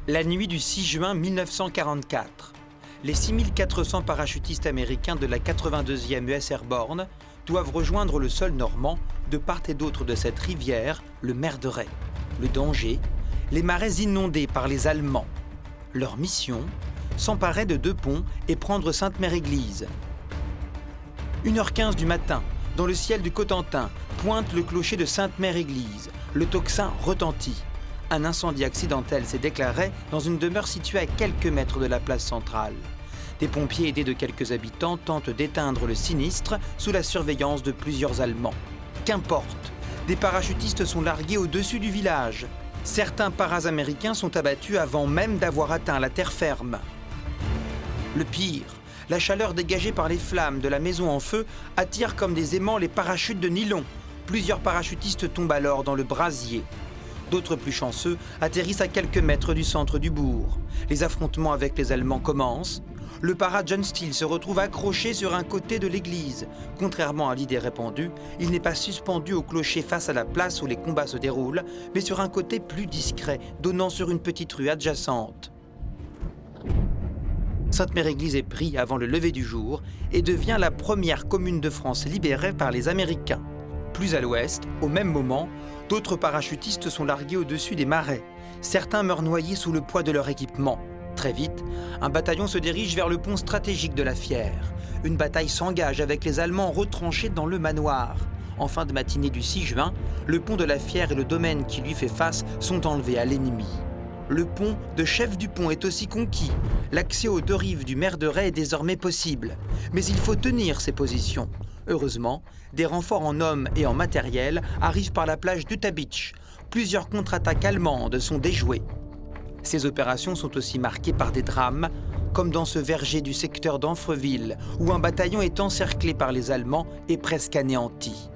La nuit du 6 juin 1944, les 6400 parachutistes américains de la 82e US Airborne doivent rejoindre le sol normand de part et d'autre de cette rivière, le Merderet. Le danger, les marais inondés par les Allemands. Leur mission, s'emparer de 2 ponts et prendre Sainte-Mère-Église. 1h15 du matin, dans le ciel du Cotentin, pointe le clocher de Sainte-Mère-Église. Le tocsin retentit. Un incendie accidentel s'est déclaré dans une demeure située à quelques mètres de la place centrale. Des pompiers aidés de quelques habitants tentent d'éteindre le sinistre sous la surveillance de plusieurs Allemands. Qu'importe, des parachutistes sont largués au-dessus du village. Certains paras américains sont abattus avant même d'avoir atteint la terre ferme. Le pire, la chaleur dégagée par les flammes de la maison en feu attire comme des aimants les parachutes de nylon. Plusieurs parachutistes tombent alors dans le brasier. D'autres plus chanceux atterrissent à quelques mètres du centre du bourg. Les affrontements avec les Allemands commencent. Le para John Steele se retrouve accroché sur un côté de l'église. Contrairement à l'idée répandue, il n'est pas suspendu au clocher face à la place où les combats se déroulent, mais sur un côté plus discret, donnant sur une petite rue adjacente. Sainte-Mère-Église est prise avant le lever du jour et devient la première commune de France libérée par les Américains. Plus à l'ouest, au même moment, d'autres parachutistes sont largués au-dessus des marais. Certains meurent noyés sous le poids de leur équipement. Très vite, un bataillon se dirige vers le pont stratégique de la Fière. Une bataille s'engage avec les Allemands retranchés dans le manoir. En fin de matinée du 6 juin, le pont de la Fière et le domaine qui lui fait face sont enlevés à l'ennemi. Le pont de Chef du Pont est aussi conquis. L'accès aux 2 rives du Merderet est désormais possible. Mais il faut tenir ses positions. Heureusement, des renforts en hommes et en matériel arrivent par la plage d'Utah Beach. Plusieurs contre-attaques allemandes sont déjouées. Ces opérations sont aussi marquées par des drames, comme dans ce verger du secteur d'Amfreville, où un bataillon est encerclé par les Allemands et presque anéanti.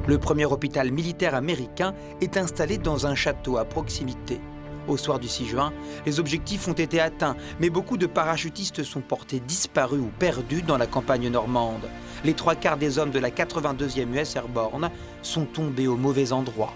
Le premier hôpital militaire américain est installé dans un château à proximité. Au soir du 6 juin, les objectifs ont été atteints, mais beaucoup de parachutistes sont portés disparus ou perdus dans la campagne normande. Les 3/4 des hommes de la 82e US Airborne sont tombés au mauvais endroit.